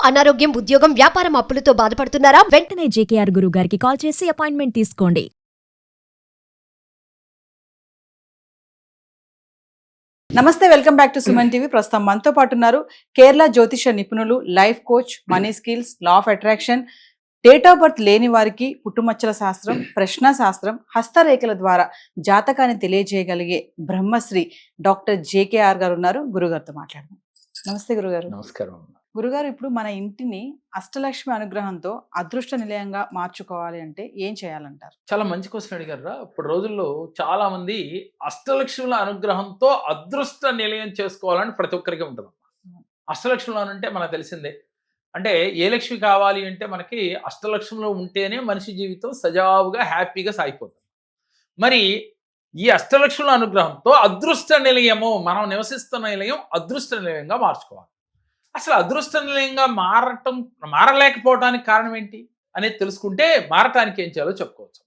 అనారోగ్యం, ఉద్యోగం, వ్యాపారం అప్పులతో బాధపడుతున్నారా? వెంటనే జేకేఆర్ గురువు గారికి కాల్ చేసి అపాయింట్మెంట్ తీసుకోండి. నమస్తే, welcome back to Suman TV. ప్రస్తుతం మనతో పాటు ఉన్నారు కేరళ జ్యోతిష నిపుణులు, life coach, money skills, law of attraction, date of birth లేని వారికి పుట్టుమచ్చల శాస్త్రం, ప్రశ్న శాస్త్రం, హస్తరేఖల ద్వారా జాతకాన్ని తెలియజేయగలిగే బ్రహ్మశ్రీ డాక్టర్ జేకేఆర్ గారు ఉన్నారు. గురుగారితో మాట్లాడదాం. నమస్తే గురుగారు. నమస్కారం. గురుగారు, ఇప్పుడు మన ఇంటిని అష్టలక్ష్మి అనుగ్రహంతో అదృష్ట నిలయంగా మార్చుకోవాలి అంటే ఏం చేయాలంటారు? చాలా మంచి క్వశ్చన్ అడిగారా. ఇప్పుడు రోజుల్లో చాలా మంది అష్టలక్ష్ముల అనుగ్రహంతో అదృష్ట నిలయం చేసుకోవాలని ప్రతి ఒక్కరికి ఉంటుంది. అష్టలక్ష్ములు అంటే మనకు తెలిసిందే. అంటే ఏ లక్ష్మి కావాలి అంటే మనకి అష్టలక్ష్ములు ఉంటేనే మనిషి జీవితం సజావుగా హ్యాపీగా సాగిపోతుంది. మరి ఈ అష్టలక్ష్ముల అనుగ్రహంతో అదృష్ట నిలయము, మనం నివసిస్తున్న నిలయం అదృష్ట నిలయంగా మార్చుకోవాలి. అసలు అదృష్ట నిలయంగా మారలేకపోవడానికి కారణం ఏంటి అనేది తెలుసుకుంటే మారటానికి ఏం చేయాలో చెప్పుకోవచ్చు.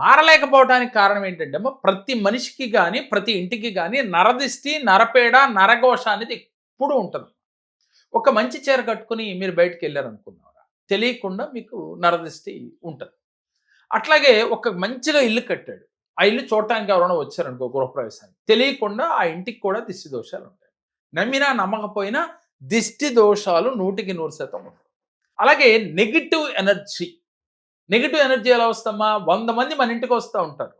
మారలేకపోవడానికి కారణం ఏంటంటే ప్రతి మనిషికి కానీ ప్రతి ఇంటికి కానీ నరదిష్టి, నరపేడ, నరఘోష అనేది ఎప్పుడు ఉంటుంది. ఒక మంచి చీర కట్టుకుని మీరు బయటకు వెళ్ళారనుకున్నారా, తెలియకుండా మీకు నరదిష్టి ఉంటుంది. అట్లాగే ఒక మంచిగా ఇల్లు కట్టాడు, ఆ ఇల్లు చూడటానికి ఎవరైనా వచ్చారనుకో గృహప్రవేశానికి, తెలియకుండా ఆ ఇంటికి కూడా దిష్టి దోషాలు ఉంటాయి. నమ్మినా నమ్మకపోయినా దిష్టి దోషాలు 100% ఉంటాయి. అలాగే నెగిటివ్ ఎనర్జీ ఎలా వస్తామా, 100 మంది మన ఇంటికి వస్తూ ఉంటారు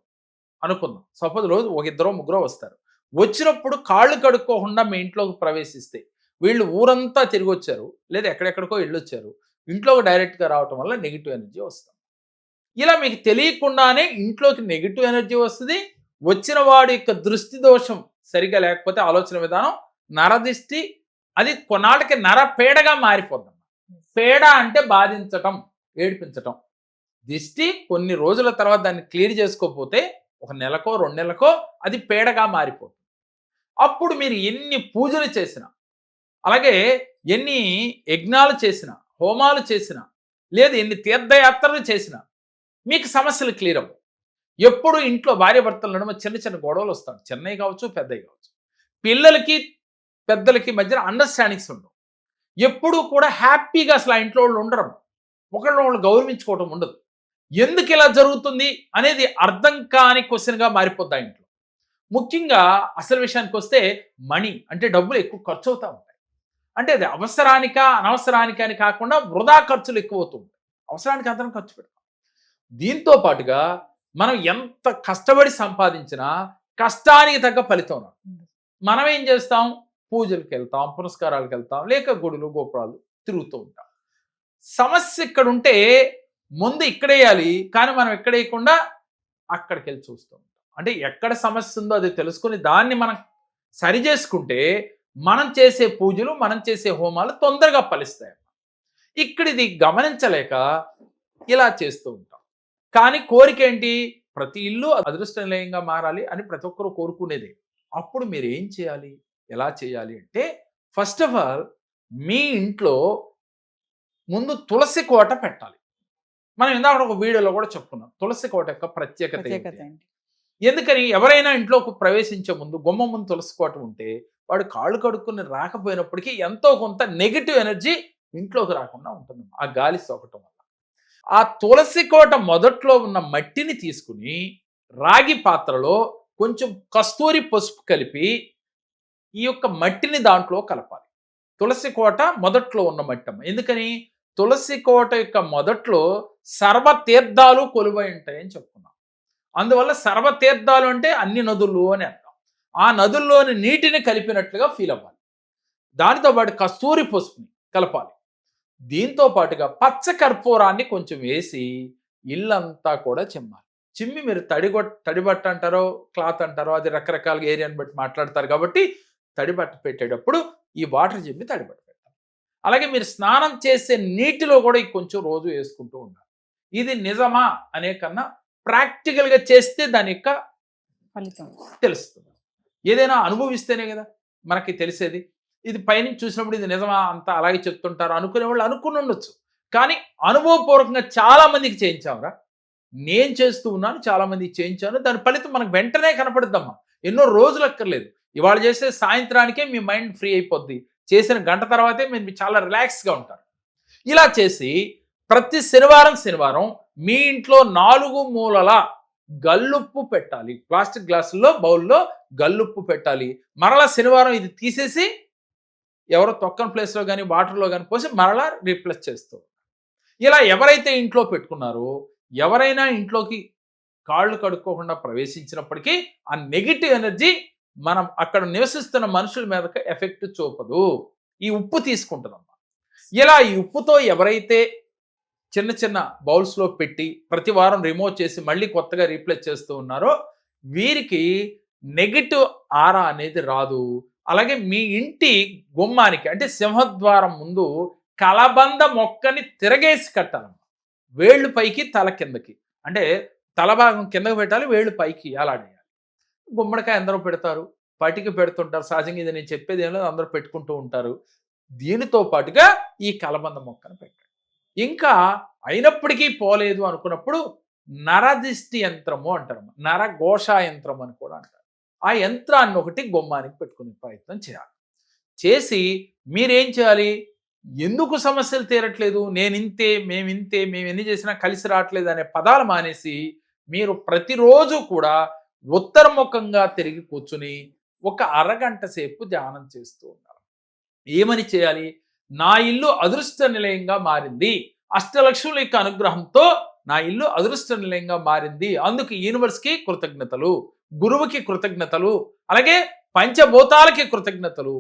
అనుకుందాం. సపోజ్ రోజు ఒక 2-3 వస్తారు. వచ్చినప్పుడు కాళ్ళు కడుక్కోకుండా మీ ఇంట్లోకి ప్రవేశిస్తే వీళ్ళు ఊరంతా తిరిగి వచ్చారు, లేదా ఎక్కడెక్కడికో వెళ్ళొచ్చారు, ఇంట్లోకి డైరెక్ట్గా రావటం వల్ల నెగిటివ్ ఎనర్జీ వస్తుంది. ఇలా మీకు తెలియకుండానే ఇంట్లోకి నెగిటివ్ ఎనర్జీ వస్తుంది. వచ్చిన వాడి యొక్క దృష్టి దోషం సరిగా లేకపోతే ఆలోచన విధానం నరదిష్టి, అది కొన్నాళ్ళకి నరపేడగా మారిపోతుంది. పేడ అంటే బాధించటం, ఏడిపించటం. దిష్టి కొన్ని రోజుల తర్వాత దాన్ని క్లియర్ చేసుకోకపోతే 1 నెలకో 2 నెలలకో అది పేడగా మారిపోతుంది. అప్పుడు మీరు ఎన్ని పూజలు చేసినా, అలాగే ఎన్ని యజ్ఞాలు చేసినా, హోమాలు చేసినా, లేదు ఎన్ని తీర్థయాత్రలు చేసినా మీకు సమస్యలు క్లియర్ అవ్వవు. ఎప్పుడు ఇంట్లో భార్య భర్తల నడుమ చిన్న చిన్న గొడవలు వస్తాయి. చిన్నవి కావచ్చు, పెద్దవి కావచ్చు. పిల్లలకి పెద్దలకి మధ్యన అండర్స్టాండింగ్స్ ఉండవు. ఎప్పుడూ కూడా హ్యాపీగా అసలు ఆ ఇంట్లో వాళ్ళు ఉండరు. ఒకళ్ళు గౌరవించుకోవటం ఉండదు. ఎందుకు ఇలా జరుగుతుంది అనేది అర్థం కాని క్వశ్చన్గా మారిపోద్ది ఇంట్లో. ముఖ్యంగా అసలు విషయానికి వస్తే మనీ అంటే డబ్బులు ఎక్కువ ఖర్చు అవుతూ ఉంటాయి. అంటే అది అవసరానిక అనవసరానిక అని కాకుండా వృధా ఖర్చులు ఎక్కువ అవుతూ ఉంటాయి. అవసరానికి అందరం ఖర్చు పెడతాం. దీంతో పాటుగా మనం ఎంత కష్టపడి సంపాదించినా కష్టానికి తగ్గ ఫలితం రాదు. మనం ఏం చేస్తాం, పూజలకు వెళ్తాం, పురస్కారాలకు వెళ్తాం, లేక గుడులు గోపురాలు తిరుగుతూ ఉంటాం. సమస్య ఇక్కడ ఉంటే ముందు ఇక్కడేయాలి, కానీ మనం ఎక్కడేయకుండా అక్కడికి వెళ్ళి చూస్తూ ఉంటాం. అంటే ఎక్కడ సమస్య ఉందో అది తెలుసుకుని దాన్ని మనం సరి చేసుకుంటే మనం చేసే పూజలు, మనం చేసే హోమాలు తొందరగా ఫలిస్తాయి. ఇక్కడ ఇది గమనించలేక ఇలా చేస్తూ ఉంటాం. కానీ కోరిక ఏంటి, ప్రతి ఇల్లు అదృష్ట నిలయంగా మారాలి అని ప్రతి ఒక్కరూ కోరుకునేది. అప్పుడు మీరు ఏం చేయాలి, ఎలా చేయాలి అంటే ఫస్ట్ ఆఫ్ ఆల్ మీ ఇంట్లో ముందు తులసి కోట పెట్టాలి. మనం ఇందాక ఒక వీడియోలో కూడా చెప్పుకున్నాం తులసి కోట యొక్క ప్రత్యేకత ఏంటి. ఎందుకని ఎవరైనా ఇంట్లోకి ప్రవేశించే ముందు గుమ్మం ముందు తులసి కోట ఉంటే వాడు కాళ్ళు కడుక్కుని రాకపోయినప్పటికీ ఎంతో కొంత నెగిటివ్ ఎనర్జీ ఇంట్లోకి రాకుండా ఉంటుంది ఆ గాలి సోకటం వల్ల. ఆ తులసి కోట మొదట్లో ఉన్న మట్టిని తీసుకుని రాగి పాత్రలో కొంచెం కస్తూరి పసుపు కలిపి ఈ యొక్క మట్టిని దాంట్లో కలపాలి. తులసి కోట మొదట్లో ఉన్న మట్టం. ఎందుకని, తులసి కోట యొక్క మొదట్లో సర్వతీర్థాలు కొలువై ఉంటాయని చెప్పుకున్నాం. అందువల్ల సర్వతీర్థాలు అంటే అన్ని నదులు అని అర్థం. ఆ నదుల్లోని నీటిని కలిపినట్లుగా ఫీల్ అవ్వాలి. దానితో పాటు కస్తూరి పసుపుని కలపాలి. దీంతో పాటుగా పచ్చ కర్పూరాన్ని కొంచెం వేసి ఇల్లంతా కూడా చిమ్మాలి. చిమ్మి మీరు తడిబట్ట అంటారో క్లాత్ అంటారో, అది రకరకాల ఏరియాని బట్టి మాట్లాడతారు కాబట్టి తడిబట్ట పెట్టేటప్పుడు ఈ వాటర్ చిమ్మి తడిబట్ట పెట్టాలి. అలాగే మీరు స్నానం చేసే నీటిలో కూడా కొంచెం రోజు వేసుకుంటూ ఉండాలి. ఇది నిజమా అనే కన్నా ప్రాక్టికల్గా చేస్తే దాని యొక్క ఫలితం తెలుస్తుంది. ఏదైనా అనుభవిస్తేనే కదా మనకి తెలిసేది. ఇది పైనుంచి చూసినప్పుడు ఇది నిజమా అంతా అలాగే చెప్తుంటారు అనుకునే వాళ్ళు అనుకుని ఉండొచ్చు. కానీ అనుభవపూర్వకంగా చాలా మందికి చేయించామరా. నేను చేస్తూ ఉన్నాను, చాలా మందికి చేయించాను. దాని ఫలితం మనకు వెంటనే కనపడుద్దమ్మా. ఎన్నో రోజులు అక్కర్లేదు. ఇవాళ చేసే సాయంత్రానికే మీ మైండ్ ఫ్రీ అయిపోద్ది. చేసిన గంట తర్వాతే మీరు చాలా రిలాక్స్గా ఉంటారు. ఇలా చేసి ప్రతి శనివారం మీ ఇంట్లో 4 మూలల గల్లుప్పు పెట్టాలి. ప్లాస్టిక్ గ్లాసుల్లో బౌల్లో గల్లుప్పు పెట్టాలి. మరలా శనివారం ఇది తీసేసి ఎవరో తొక్కని ప్లేస్లో కానీ వాటర్లో కానీ పోసి మరలా రీప్లేస్ చేస్తూ. ఇలా ఎవరైతే ఇంట్లో పెట్టుకున్నారో, ఎవరైనా ఇంట్లోకి కాళ్ళు కడుక్కోకుండా ప్రవేశించినప్పటికీ ఆ నెగిటివ్ ఎనర్జీ మనం అక్కడ నివసిస్తున్న మనుషుల మీదకి ఎఫెక్ట్ చూపదు. ఈ ఉప్పు తీసుకుంటుందమ్మా. ఇలా ఈ ఉప్పుతో ఎవరైతే చిన్న చిన్న బౌల్స్లో పెట్టి ప్రతి వారం రిమూవ్ చేసి మళ్ళీ కొత్తగా రీప్లేస్ చేస్తూ ఉన్నారో వీరికి నెగిటివ్ ఆరా అనేది రాదు. అలాగే మీ ఇంటి గుమ్మానికి అంటే సింహద్వారం ముందు కలబంద మొక్కని తిరగేసి కట్టాలమ్మా. వేళ్ళు పైకి తల కిందకి, అంటే తల భాగం కిందకి పెట్టాలి, వేళ్ళు పైకి అలాడేయాలి. గుమ్మడికాయ అందరూ పెడతారు, పటికి పెడుతుంటారు. సహజంగా ఇది నేను చెప్పేది ఏం లేదు, అందరూ పెట్టుకుంటూ ఉంటారు. దీనితో పాటుగా ఈ కలబంద మొక్కను పెట్టండి. ఇంకా అయినప్పటికీ పోలేదు అనుకున్నప్పుడు నరదిష్టి యంత్రము అంటారు, నరఘోష యంత్రం అని కూడా అంటారు. ఆ యంత్రాన్ని ఒకటి గుమ్మానికి పెట్టుకునే ప్రయత్నం చేయాలి. చేసి మీరేం చేయాలి, ఎందుకు సమస్యలు తీరట్లేదు, నేనింతే, మేమింతే, మేము ఎన్ని చేసినా కలిసి రావట్లేదు అనే పదాలు మానేసి మీరు ప్రతిరోజు కూడా ఉత్తరముఖంగా తిరిగి కూర్చుని ఒక అరగంట సేపు ధ్యానం చేస్తూ ఉండాలి. ఏమని చేయాలి, నా ఇల్లు అదృష్ట నిలయంగా మారింది, అష్టలక్ష్ముల యొక్క అనుగ్రహంతో నా ఇల్లు అదృష్ట నిలయంగా మారింది, అందుకు యూనివర్స్కి కృతజ్ఞతలు, గురువుకి కృతజ్ఞతలు, అలాగే పంచభూతాలకి కృతజ్ఞతలు,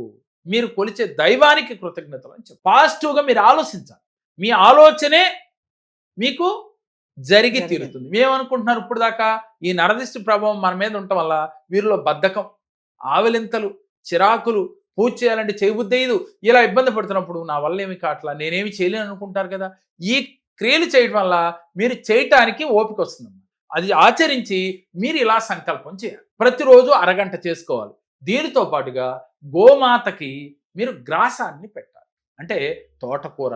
మీరు కొలిచే దైవానికి కృతజ్ఞతలు అని చెప్పి పాజిటివ్గా మీరు ఆలోచించాలి. మీ ఆలోచనే మీకు జరిగి తీరుతుంది. మేమనుకుంటున్నారు ఇప్పుడు దాకా ఈ నరదిష్టి ప్రభావం మన మీద ఉండటం వల్ల వీరిలో బద్ధకం, ఆవలింతలు, చిరాకులు, పూజ చేయాలంటే చేయబుద్ధేయదు, ఇలా ఇబ్బంది పడుతున్నప్పుడు నా వల్ల ఏమి కావట్లా, నేనేమి చేయలేను అనుకుంటారు కదా. ఈ క్రియలు చేయడం వల్ల మీరు చేయటానికి ఓపిక వస్తుంది. అది ఆచరించి మీరు ఇలా సంకల్పం చేయాలి. ప్రతిరోజు అరగంట చేసుకోవాలి. దీనితో పాటుగా గోమాతకి మీరు గ్రాసాన్ని పెట్టాలి. అంటే తోటకూర,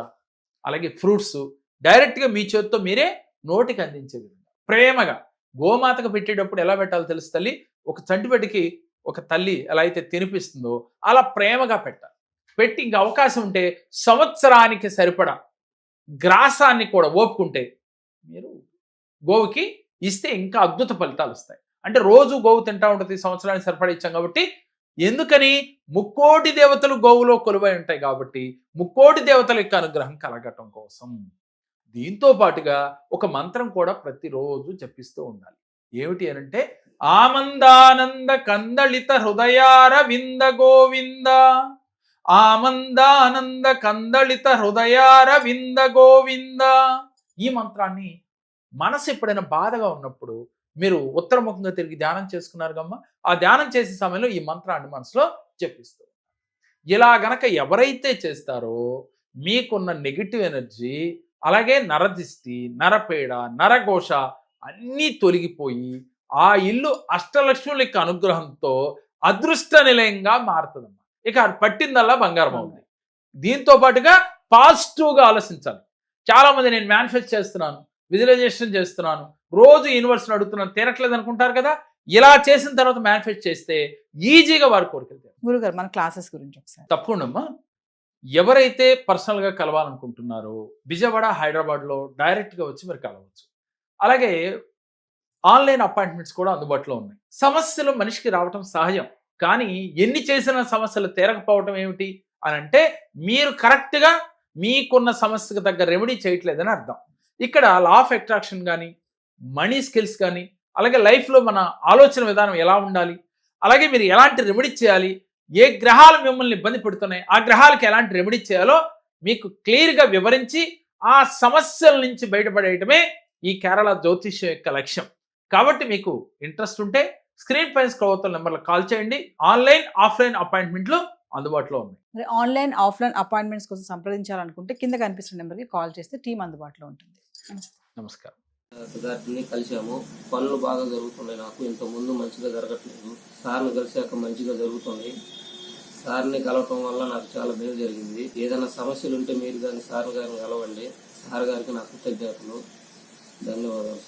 అలాగే ఫ్రూట్స్ డైరెక్ట్గా మీ చేతితో మీరే నోటికి అందించే విధంగా ప్రేమగా గోమాతకు పెట్టేటప్పుడు ఎలా పెట్టాలో తెలుసు తల్లి. ఒక చంటిపెట్టికి ఒక తల్లి ఎలా అయితే తినిపిస్తుందో అలా ప్రేమగా పెట్టాలి. పెట్టి ఇంకా అవకాశం ఉంటే సంవత్సరానికి సరిపడా గ్రాసాన్ని కూడా ఓపుకుంటే మీరు గోవుకి ఇస్తే ఇంకా అద్భుత ఫలితాలు వస్తాయి. అంటే రోజు గోవు తింటా ఉంటుంది, సంవత్సరానికి సరిపడా ఇచ్చాం కాబట్టి. ఎందుకని, 3,000,000 దేవతలు గోవులో కొలువై ఉంటాయి కాబట్టి 3,000,000 దేవతల యొక్క అనుగ్రహం కలగటం కోసం. దీంతో పాటుగా ఒక మంత్రం కూడా ప్రతిరోజు జపిస్తూ ఉండాలి. ఏమిటి అనంటే, ఆమందానంద కందళిత హృదయార వింద గోవింద, ఆమందానంద కందళిత హృదయార వింద గోవింద. ఈ మంత్రాన్ని మనసు ఎప్పుడైనా బాధగా ఉన్నప్పుడు మీరు ఉత్తరముఖంగా తిరిగి ధ్యానం చేసుకున్నారు కమ్మా, ఆ ధ్యానం చేసే సమయంలో ఈ మంత్రాన్ని మనసులో జపిస్తూ. ఇలా గనక ఎవరైతే చేస్తారో మీకున్న నెగిటివ్ ఎనర్జీ, అలాగే నరదిష్టి, నరపేడ, నరఘోష అన్నీ తొలగిపోయి ఆ ఇల్లు అష్టలక్ష్ముల యొక్క అనుగ్రహంతో అదృష్ట నిలయంగా మారుతుందమ్మా. ఇక పట్టిందల్లా బంగారం అవుతుంది. దీంతో పాటుగా పాజిటివ్గా ఆలోచించాలి. చాలా మంది నేను మేనిఫెస్ట్ చేస్తున్నాను, విజువలైజేషన్ చేస్తున్నాను, రోజు యూనివర్స్ని అడుగుతున్నాను, తీరట్లేదు అనుకుంటారు కదా. ఇలా చేసిన తర్వాత మేనిఫెస్ట్ చేస్తే ఈజీగా వారి కోరికలు తీరుతాయి. గురుగారు, మన క్లాసెస్ గురించి ఒకసారి తప్పకుండా అమ్మా. ఎవరైతే పర్సనల్గా కలవాలనుకుంటున్నారో విజయవాడ, హైదరాబాద్లో డైరెక్ట్గా వచ్చి మీరు కలవచ్చు. అలాగే ఆన్లైన్ అపాయింట్మెంట్స్ కూడా అందుబాటులో ఉన్నాయి. సమస్యలు మనిషికి రావటం సహజం, కానీ ఎన్ని చేసిన సమస్యలు తీరకపోవటం ఏమిటి అని అంటే మీరు కరెక్ట్గా మీకున్న సమస్యకు తగ్గ రెమెడీ చేయట్లేదని అర్థం. ఇక్కడ లా ఆఫ్ అట్రాక్షన్ కానీ, మనీ స్కిల్స్ కానీ, అలాగే లైఫ్లో మన ఆలోచన విధానం ఎలా ఉండాలి, అలాగే మీరు ఎలాంటి రెమెడీ చేయాలి, ఏ గ్రహాలు మిమ్మల్ని ఇబ్బంది పెడుతున్నాయి, ఆ గ్రహాలకు ఎలాంటి రెమెడీ చేయాలో మీకు క్లియర్గా వివరించి ఆ సమస్యల నుంచి బయటపడేయటమే ఈ కేరళ జ్యోతిష్యం యొక్క లక్ష్యం. కాబట్టి మీకు ఇంట్రెస్ట్ ఉంటే స్క్రీన్ పైన స్క్రోల్ అవుతున్న నెంబర్లకు కాల్ చేయండి. ఆన్లైన్, ఆఫ్లైన్ అపాయింట్మెంట్లు అందుబాటులో ఉన్నాయి. మరి ఆన్లైన్, ఆఫ్లైన్ అపాయింట్మెంట్స్ కోసం సంప్రదించాలనుకుంటే కింద కనిపిస్తున్న నెంబర్కి కాల్ చేస్తే టీం అందుబాటులో ఉంటుంది. నమస్కారం. గారిని కలిసాము. పనులు బాగా జరుగుతున్నాయి. నాకు ఇంతకుముందు మంచిగా జరగట్లేదు. సార్ని కలిసాక మంచిగా జరుగుతుంది. సార్ని కలవటం వల్ల నాకు చాలా మేలు జరిగింది. ఏదైనా సమస్యలు ఉంటే మీరు కానీ సార్ గారిని కలవండి. సార్ గారికి నా కృతజ్ఞతలు, ధన్యవాదాలు.